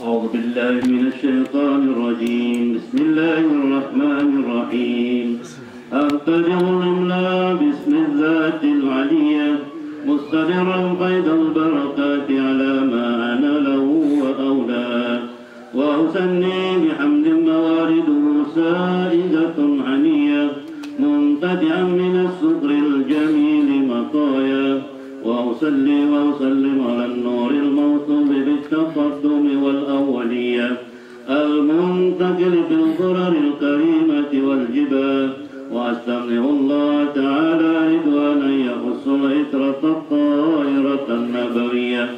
أعوذ بالله من الشيطان الرجيم بسم الله الرحمن الرحيم أبتدئ الإملاء باسم الذات العلية مستمرا قيد البركات على ما أنا له وأولاه وأثني بحمد موارده سائدة عنية منتدعا من السكر الجميل مطايا وأصلي وأسلم على النور الموصوف بالتقدم والأولية المنتقل بالقرر الكريمة والجبال وأستمنع الله تعالى رضوانا يخص العترة الطائرة النبوية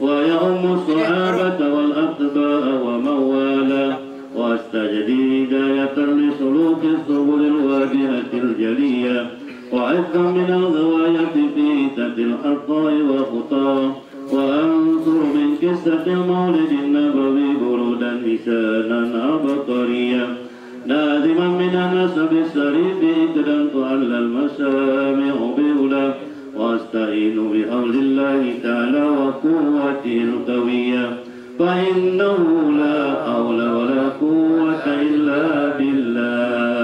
ويؤم الصحابة والأتباع ومن والاه وأستجدي هداية لسلوك السبل الواجهة الجلية وعفا من الغواية في هتة الأخطاء وخطاه وأنصر من قصة المولد النبوي برودا لسانا عبقريا نادما من النسب الشريف إكدا تعلى المسامع بأولى وأستعين بحول الله تعالى وقوته القوية فإنه لا حول ولا قوة إلا بالله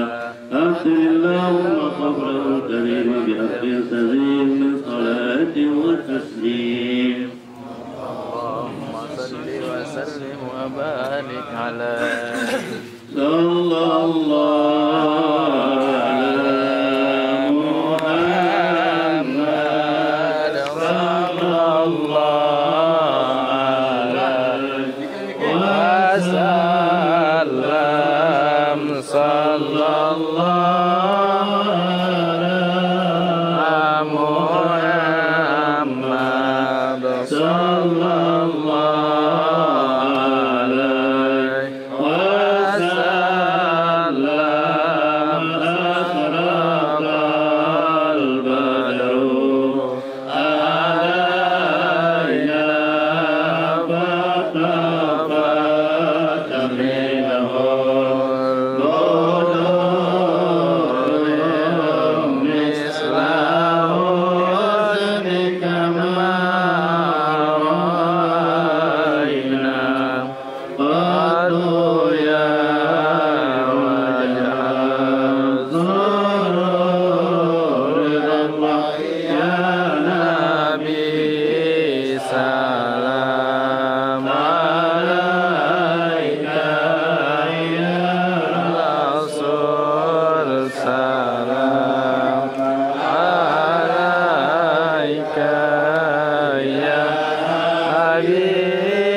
أكثر اللهم صبرا كريما بحق سزيل من صلاة وتسليم اللهم صل وسلم وبارك عليه صلى الله على محمد صلى الله عليه وسلم صلى الله على محمد صلى الله عليه وسلم أشرق البدر علينا فاختفت منه نور مثل حسنك ما رأينا قد يا وجه السرور الله يا نبي سلام عليك يا رسول سلام عليك يا حبيب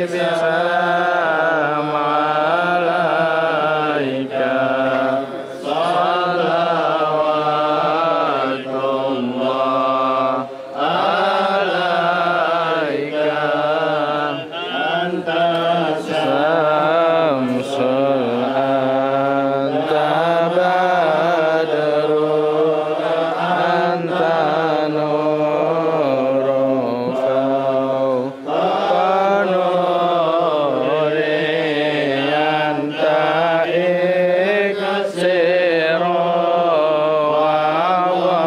سلام عليك صلوات الله عليك أنت شمس أنت بدر أنت نور فوق نوري أنت إكسر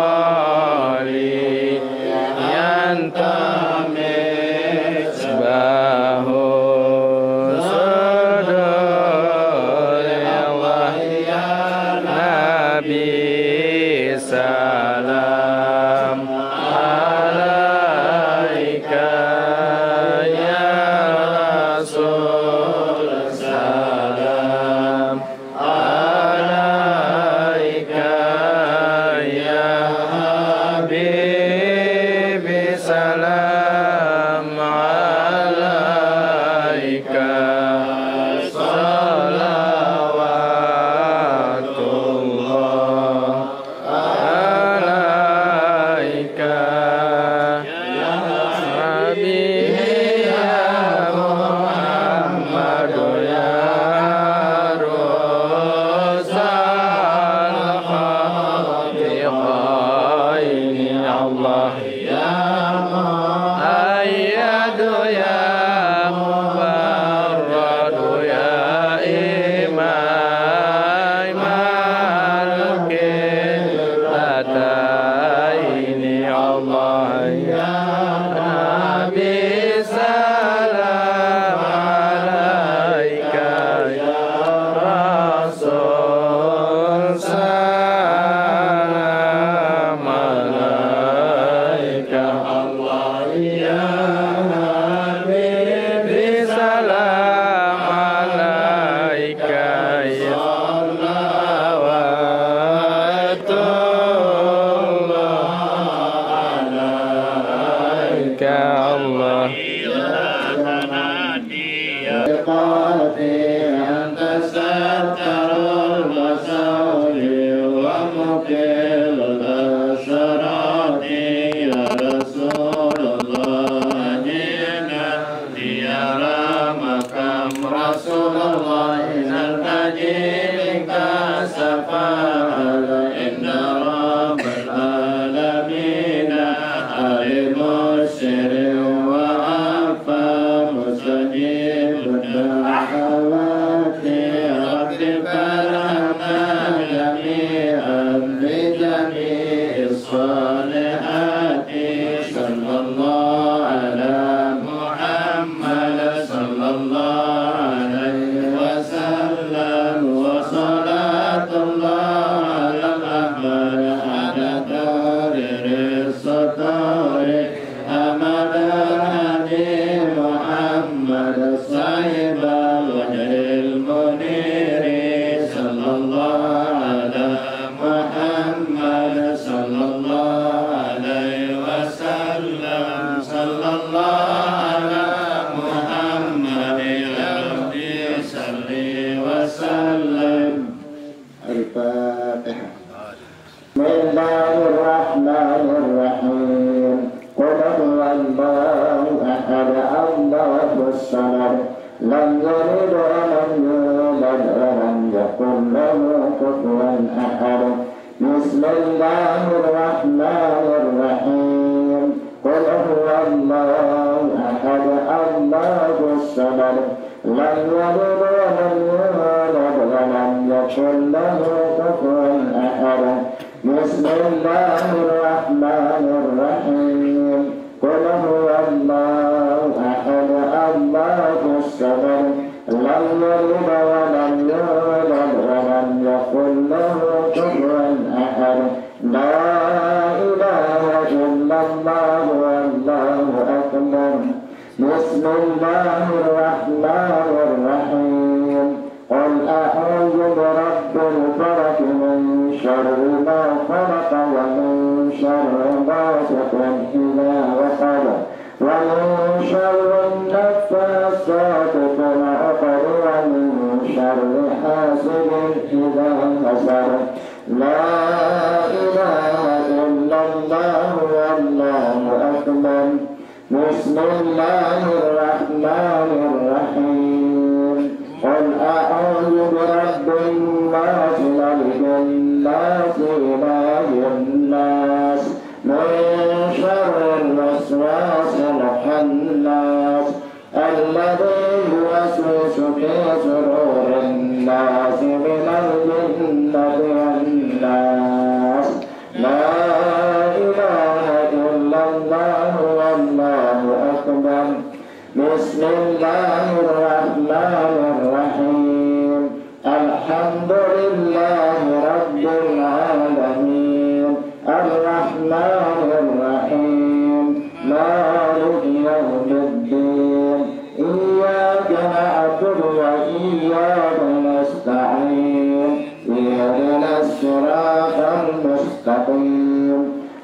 وولي أنت مصباح صدور الله يا نبي سلام عليك يا رسول سلام عليك يا حبيبي سلام عليك صلوات الله عليك يا حبيبي يا محمد يا رسول الخالقين الله يا أيد يا مبرد يا إمام القبلتين الله يا نبي سلام بك الله أنت ستر المساوي ومقيل الأسرات يا رسول الله جئنا ليرى مقام رسول الله نرتجي منك الشفاعة إن رب العالمين عليم السر وأخفى مستجيب الدعوات رب فرحنا جميعا بجميع الصالحات صلى الله على محمد صلى الله عليه وسلم وصلاة الله على الأحمد على دار الستار أمد الهدي محمد صاحب الوجه المنير صلى الله على محمد صلى الله عليه وسلم صلى الله على محمد يا ربي صل وسلم. الفاتحة. بسم الله الرحمن الرحيم. قل هو الله أحد الله الصمد لم يلد ولم يولد ولم يكن له كفوا أحد. بسم الله الرحمن الرحيم. قل هو الله أحد الله الصمد لم يلد ولم يولد ولم يكن له كفوا أحد. بسم الله الرحمن الرحيم. قل هو الله أحد الله الصمد لم يلد ولم يولد ولم يكن له كفوا أحد. لا إله إلا الله والله أكبر. بسم الله الرحمن الرحيم. قل أعوذ برب الفلق من شر ما خلق ومن شر غاسق إذا وقب ومن شر النفاثات في العقد ومن شر حاسد إذا حسد. لا إله إلا الله والله أكبر. بسم الله الرحمن الرحيم. قل أعوذ برب الناس ملك الناس إله الناس من شر الوسواس الخناس الذي يوسوس في صدور الناس من الجنة والناس. لا إله إلا الله والله أكبر. بسم الله الرحمن الرحيم. الحمد لله رب العالمين الرحمن الرحيم مالك يوم الدين إياك نعبد وإياك نستعين اهدنا الصراط المستقيم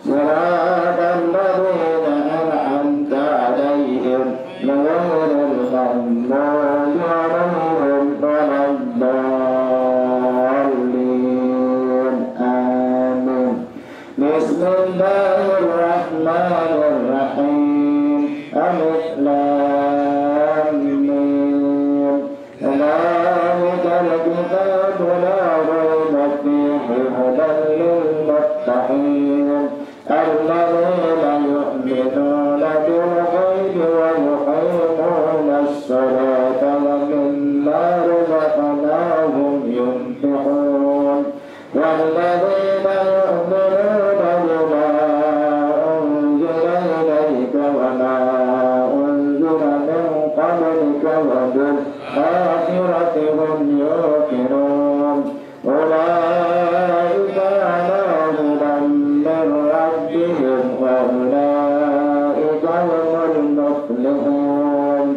صراط الذين أنعمت عليهم غير المغضوب عليهم ولا الضالين آمين. بسم الله الرحمن الرحيم. ألف لام ميم. ذلك الكتاب لا ريب فيه هدى للمتقين الذين يؤمنون بالغيب ويقيمون الصلاة ومما رزقناهم ينفقون والذين يؤمنون بما أنزل إليك وما أنزل من قبلك وبالآخرة هم يوقنون أولئك على هدى من ربهم وأولئك هم المفلحون.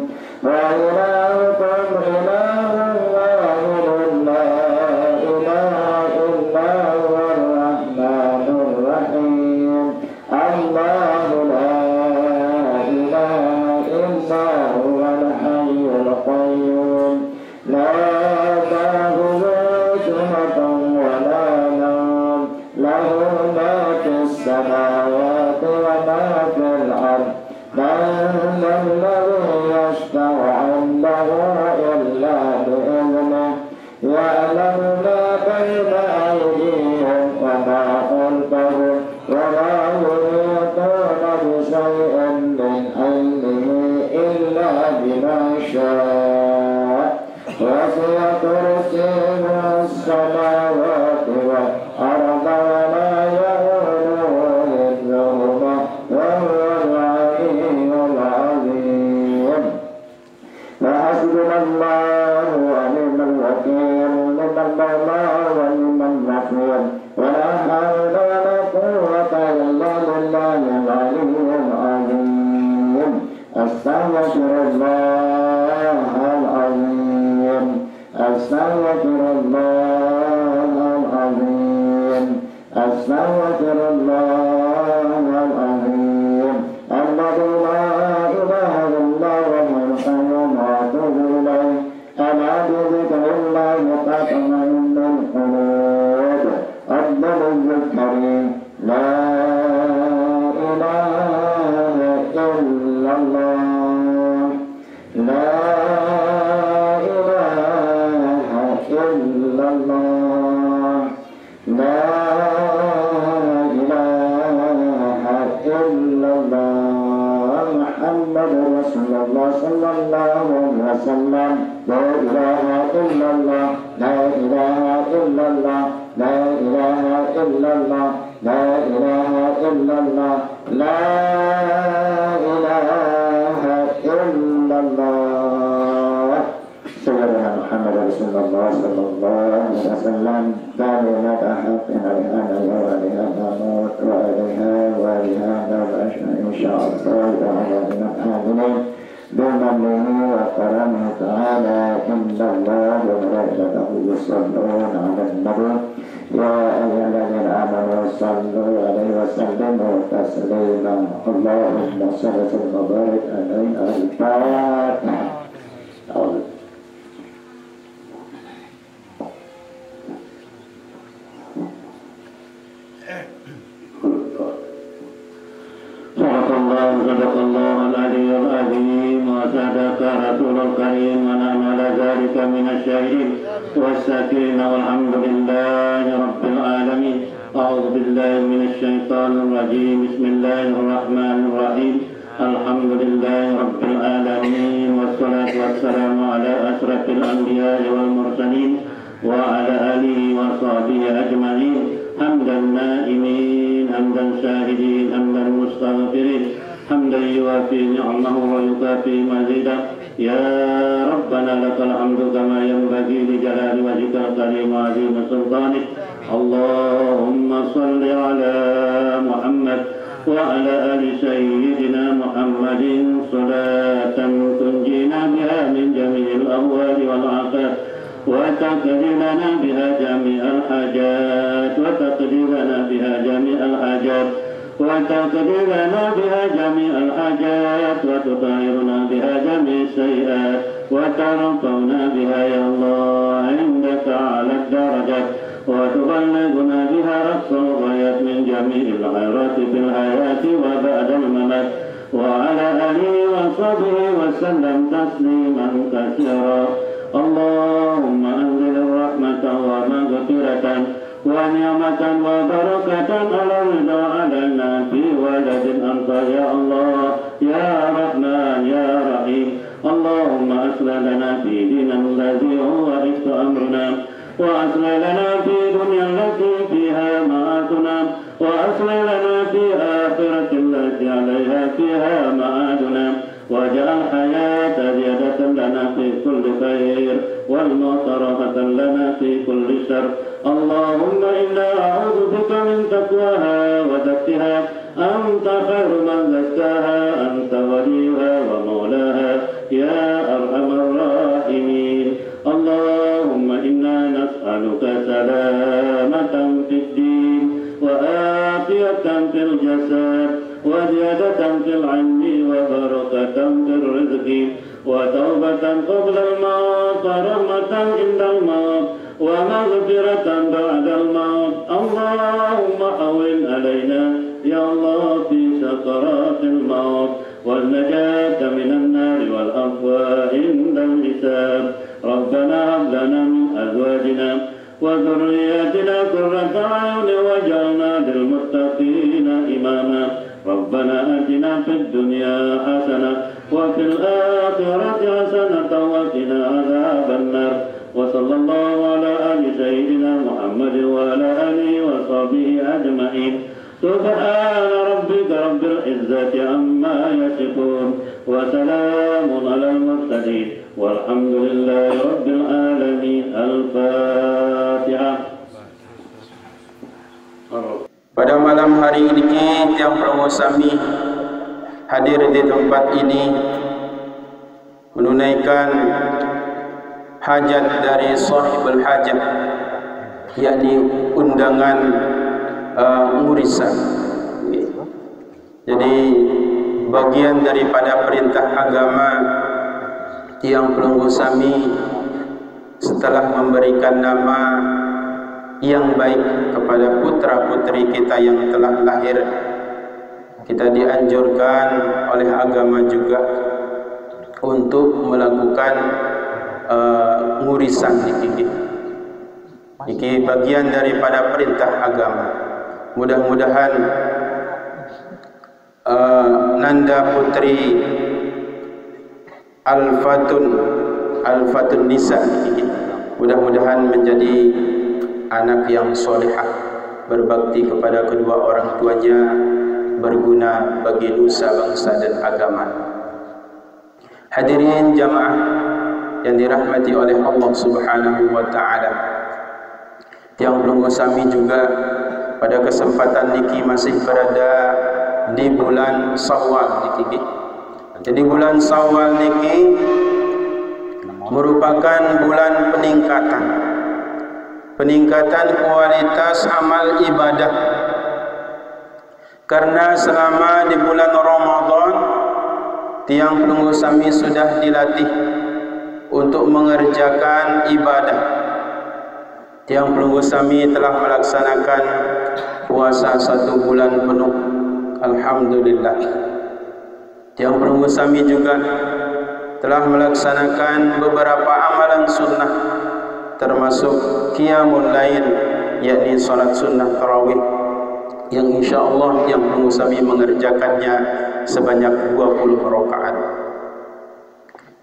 وإلهكم إله واحد لا إله إلا هو الرحمن الرحيم. الله لا يشاء وسع كرسيه السماوات والأرض ولا يؤوده حفظهما وهو العلي العظيم فحسبنا الله ونعم الوكيل نعم المولى ونعم النصير ولا حول ولا قوة إلا بالله العلي العظيم أستغفر الله العظيم أستغفر الله العظيم أستغفر الله العظيم الذي لا إله إلا هو القيوم وأتوب إليه ألا بذكر الله تطمئن القلوب النبي الكريم لا إله إلا الله لا إله إلا الله لا إله إلا الله محمد رسول الله صلى الله عليه وسلم لا إله إلا الله لا إله إلا الله لا إله إلا الله لا إله إلا الله لا إله إلا الله سيدنا محمد رسول الله صلى الله عليه وسلم كلمة حق عليها وعليها نموت وعليها نبعث إن شاء الله تعالى من الآمنين بمنه وكرمه تعالى إن الله وملائكته يصلون على النبي يا أيها الذين آمنوا صلوا عليه وسلموا تسليما اللهم صل وبارك عليه الفاتحة صدق الله العلي العظيم وصدق رسول الكريم ونعم على ذلك من الشاهدين والساكرين والحمد لله رب العالمين أعوذ بالله من الشيطان الرجيم بسم الله الرحمن الرحيم الحمد لله رب العالمين والصلاة والسلام على أشرف الأنبياء والمرسلين وعلى آله وصحبه أجمعين حمدا نائمين حمدا شاهدين حمدا مستغفرين حمدا يوافي نعمه ويكافي مزيدا يا ربنا لك الحمد كما ينبغي لجلال وجهك الكريم وعظيم سلطانك اللهم صل على محمد وعلى آل سيدنا محمد صلاة تنجينا بها من جميع الأهوال والآفات وتقضي لنا بها جميع الحاجات وتقضي لنا بها جميع الحاجات وتقضي لنا بها جميع الحاجات وتطهرنا بها جميع السيئات وترفعنا بها يا الله عندك على الدرجات وتبلغنا بها أقصى الغايات من جميع الخيرات في الحياة وبعد الممات وعلى آله وصحبه وسلم تسليما كثيرا اللهم أنزل الرحمة ومغفرة ونعمة وبركة على الرضا علينا في ولد أنت يا الله يا رحمن يا رحيم اللهم أصلح لنا في ديننا الذي هو رزق أمرنا وأصلح لنا في دنيا التي فيها معادنا وأصلح لنا في آخرة التي عليها فيها معادنا واجعل الحياة زيادة لنا في كل خير والموت راحة لنا في كل شر اللهم إنا أعوذ بك من تقواها وزكها أنت خير من زكاها أنت وليها ومولاها يا أرحم الراحمين اللهم إنا نسألك سلامة في الدين وآفية في الجسد وزيادة في العلم وبركة في الرزق وتوبة قبل الموت ورحمة عند الموت ومغفرة بعد الموت اللهم هون علينا يا الله في سكرات الموت والنجاة من النار والأهواء عند الحساب ربنا هب لنا من أزواجنا وذرياتنا قرة أعين واجعلنا للمتقين إماما ربنا آتنا في الدنيا حسنة وفي الآخرة حسنة وقنا عذاب النار وصلى الله على آل سيدنا محمد وعلى آله وصحبه أجمعين سبحان ربك رب العزة عما يصفون وسلام على المرسلين والحمد لله رب العالمين. الفاتحة. Pada malam hari ini tiang Pramosami hadir di tempat ini menunaikan hajat dari sahibul hajat, yakni undangan murisan. Jadi bagian daripada perintah agama tiang Pramosami setelah memberikan nama yang baik kepada putra-putri kita yang telah lahir, kita dianjurkan oleh agama juga untuk melakukan ngurisan niki. Niki bagian daripada perintah agama. Mudah-mudahan nanda putri Al-Fatun Nisa niki mudah-mudahan menjadi anak yang solehah, berbakti kepada kedua orang tuanya, berguna bagi nusa bangsa dan agama. Hadirin jamaah yang dirahmati oleh Allah Subhanahu wa taala. Tiang Pramosami juga pada kesempatan niki masih berada di bulan Syawal niki. Jadi bulan Syawal niki merupakan bulan peningkatan kualitas amal ibadah, karena selama di bulan Ramadan tiang Pramosami sudah dilatih untuk mengerjakan ibadah. Tiang Pramosami telah melaksanakan puasa 1 bulan penuh, alhamdulillah. Tiang Pramosami juga telah melaksanakan beberapa amalan sunnah, termasuk qiyamul lail, yakni salat sunnah tarawih, yang insyaallah yang Pramosami mengerjakannya sebanyak 20 rakaat.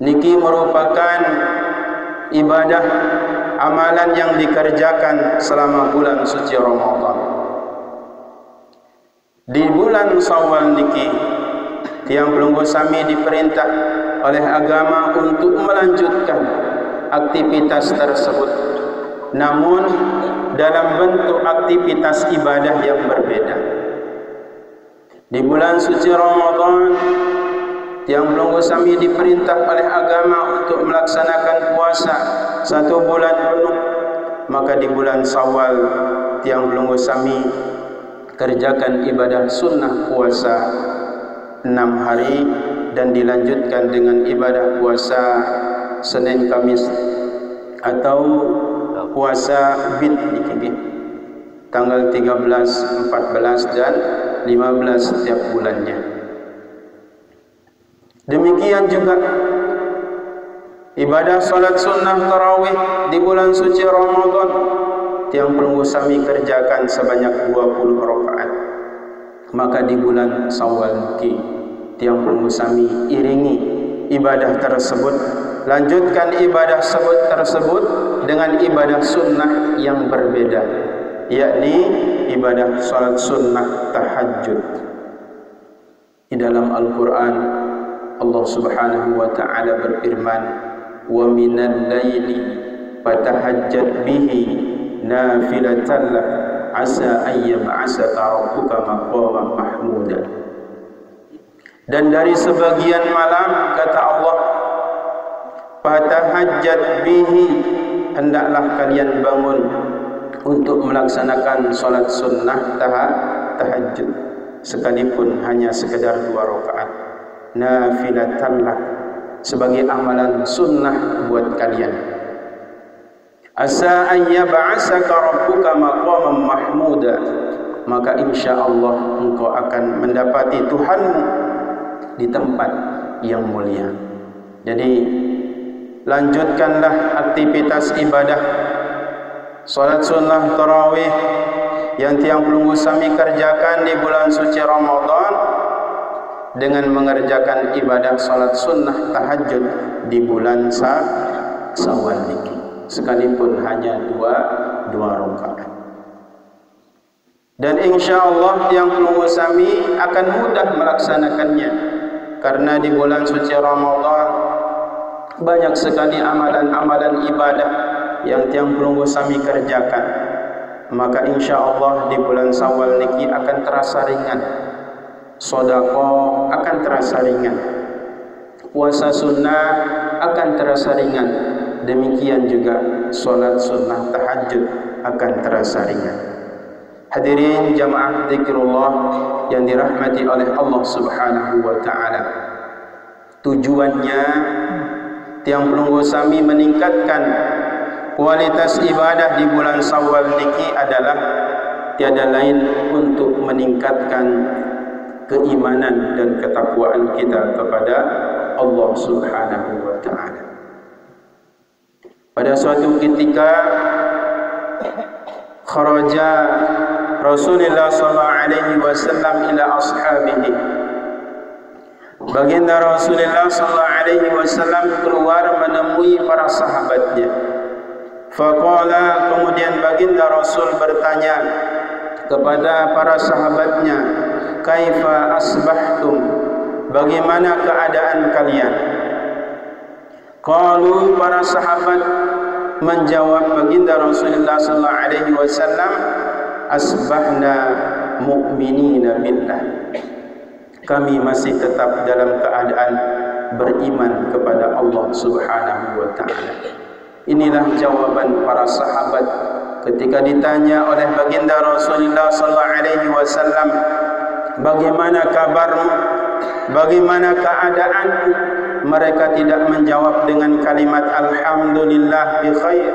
Niki merupakan ibadah amalan yang dikerjakan selama bulan suci Ramadan. Di bulan Syawal niki tiang Pramosami diperintah oleh agama untuk melanjutkan aktivitas tersebut, namun dalam bentuk aktivitas ibadah yang berbeda. Di bulan suci Ramadan tiang Pramosami diperintah oleh agama untuk melaksanakan puasa 1 bulan penuh, maka di bulan Syawal tiang Pramosami kerjakan ibadah sunnah puasa 6 hari dan dilanjutkan dengan ibadah puasa Senin Kamis atau puasa bid niki, tanggal 13, 14 dan 15 setiap bulannya. Demikian juga ibadah salat sunnah tarawih di bulan suci Ramadan tiang Pramosami kerjakan sebanyak 20 rakaat. Maka di bulan Syawal niki tiang Pramosami iringi ibadah tersebut, lanjutkan ibadah tersebut dengan ibadah sunnah yang berbeda, yakni ibadah salat sunnah tahajud. Di dalam Al-Quran Allah Subhanahu wa ta'ala berfirman, wa minal laili fatahajjad bihi nafilatan lak asa ayyab'asaka rabbuka maqaman mahmuda. Dan dari sebagian malam, kata Allah, fatahajjad bihi, hendaklah kalian bangun untuk melaksanakan salat sunnah tahajud, sekalipun hanya sekedar 2 rakaat, nafilatan lak, sebagai amalan sunnah buat kalian. Asa ayyab'asaka rabbuka maqaman mahmuda, maka insyaallah engkau akan mendapati Tuhanmu di tempat yang mulia. Jadi lanjutkanlah aktivitas ibadah salat sunnah tarawih yang tiang Pramosami kerjakan di bulan suci Ramadan dengan mengerjakan ibadah salat sunnah tahajud di bulan Syawal niki, sekalipun hanya dua rakaat. Dan insyaallah yang sami akan mudah melaksanakannya, karena di bulan suci Ramadan banyak sekali amalan-amalan ibadah yang tiang pelunggu sami kerjakan. Maka insyaallah di bulan Syawal niki akan terasa ringan, sedekah akan terasa ringan, puasa sunnah akan terasa ringan, demikian juga salat sunnah tahajud akan terasa ringan. Hadirin jamaah zikrullah yang dirahmati oleh Allah Subhanahu wa taala, tujuannya tiang pelunggu sami meningkatkan kualitas ibadah di bulan Syawal niki adalah tiada lain untuk meningkatkan keimanan dan ketakwaan kita kepada Allah Subhanahu wa taala. Pada suatu ketika kharaja Rasulullah sallallahu alaihi wasallam ila ashabihi. Baginda Rasulullah sallallahu alaihi wasallam keluar menemui para sahabatnya. Faqala, kemudian baginda Rasul bertanya kepada para sahabatnya, kaifa asbahtum, bagaimana keadaan kalian? Qalu, para sahabat menjawab baginda Rasulullah sallallahu alaihi wasallam, asbahna mu'minina billah, kami masih tetap dalam keadaan beriman kepada Allah Subhanahu wa taala. Inilah jawaban para sahabat ketika ditanya oleh baginda Rasulullah sallallahu alaihi wasallam, bagaimana kabarmu, bagaimana keadaanmu? Mereka tidak menjawab dengan kalimat alhamdulillah bi khair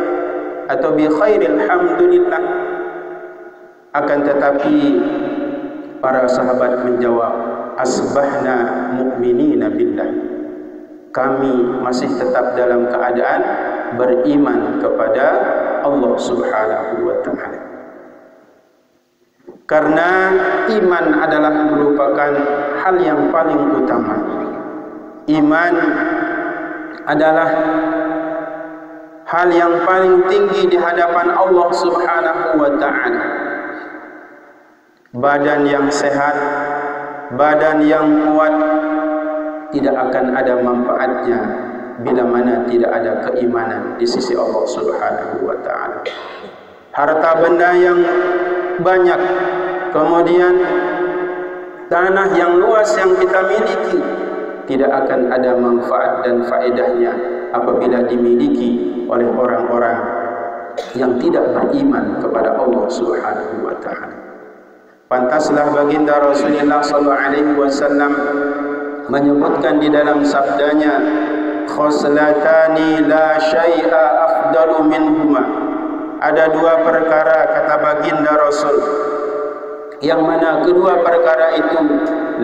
atau bi khairil hamdulillah. Akan tetapi para sahabat menjawab, asbahna mu'minina billah, kami masih tetap dalam keadaan beriman kepada Allah Subhanahu wa taala. Karena iman adalah merupakan hal yang paling utama. Iman adalah hal yang paling tinggi di hadapan Allah Subhanahu wa taala. Badan yang sehat, badan yang kuat tidak akan ada manfaatnya bila mana tidak ada keimanan di sisi Allah Subhanahu wa taala. Harta benda yang banyak, kemudian tanah yang luas yang kita miliki, tidak akan ada manfaat dan faedahnya apabila dimiliki oleh orang-orang yang tidak beriman kepada Allah Subhanahu wa taala. Pantaslah baginda Rasulullah sallallahu alaihi wasallam menyebutkan di dalam sabdanya, khoslatani la syai'a afdalu minhuma. Ada dua perkara, kata baginda Rasul, yang mana kedua perkara itu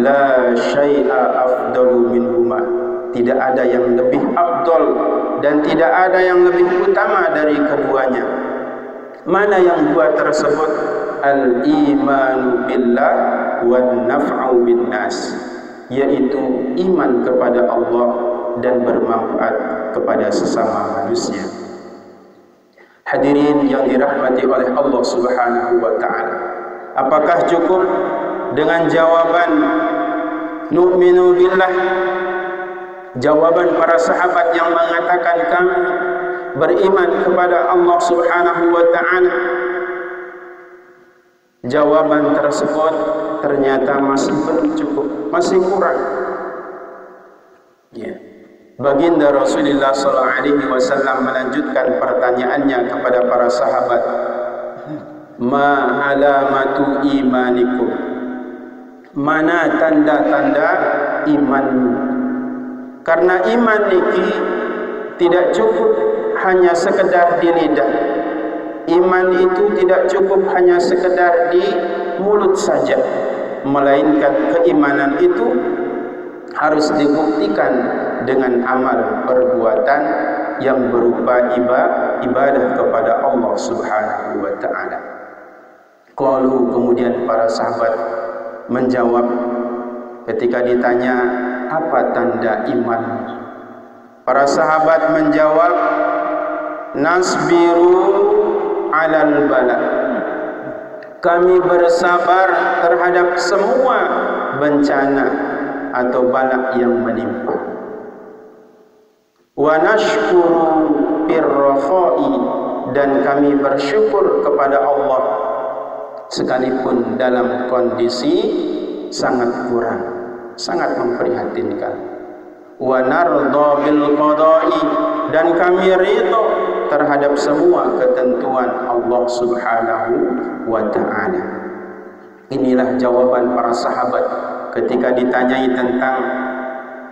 la syai'a afdalu minhuma, tidak ada yang lebih afdal dan tidak ada yang lebih utama dari keduanya. Mana yang dua tersebut? Al-imanu billah wan naf'u bin nas, yaitu iman kepada Allah dan bermanfaat kepada sesama manusia. Hadirin yang dirahmati oleh Allah Subhanahu wa taala, apakah cukup dengan jawaban nu'minu billah, jawaban para sahabat yang mengatakan kami beriman kepada Allah Subhanahu wa taala? Jawaban tersebut ternyata masih belum cukup, masih kurang. Ya. Baginda Rasulullah sallallahu alaihi wasallam melanjutkan pertanyaannya kepada para sahabat, ma alamatu imanikum, mana tanda-tanda imanmu? Karena iman niki tidak cukup hanya sekedar di lidah. Iman itu tidak cukup hanya sekedar di mulut saja, melainkan keimanan itu harus dibuktikan dengan amal perbuatan yang berupa ibadah kepada Allah Subhanahu wa taala. Qalu, kemudian para sahabat menjawab, ketika ditanya apa tanda iman, para sahabat menjawab, nasbiru alal bala, kami bersabar terhadap semua bencana atau bala yang menimpa. Wa nashkuru birrakhai, dan kami bersyukur kepada Allah sekalipun dalam kondisi sangat kurang, sangat memprihatinkan. Wa nardha bil qada'i, dan kami ridha terhadap semua ketentuan Allah Subhanahu wa ta'ala. Inilah jawaban para sahabat ketika ditanyai tentang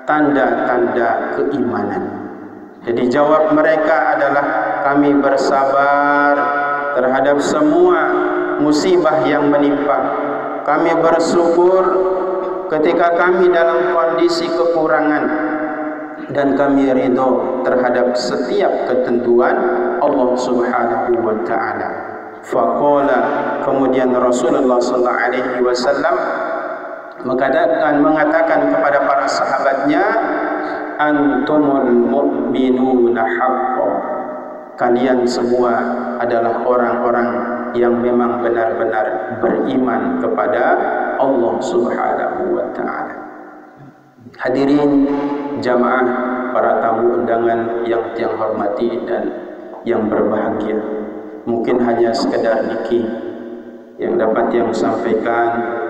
tanda-tanda keimanan. Jadi jawab mereka adalah kami bersabar terhadap semua musibah yang menimpa. Kami bersyukur ketika kami dalam kondisi kekurangan, dan kami ridho terhadap setiap ketentuan Allah Subhanahu wa ta'ala. Faqala, kemudian Rasulullah sallallahu alaihi wasallam mengatakan kepada para sahabatnya, antumul mu'minuna haqqan, kalian semua adalah orang-orang yang memang benar-benar beriman kepada Allah Subhanahu wa ta'ala. Hadirin jamaah, para tamu undangan yang hormati dan yang berbahagia, mungkin hanya sekedar niki yang dapat yang sampaikan.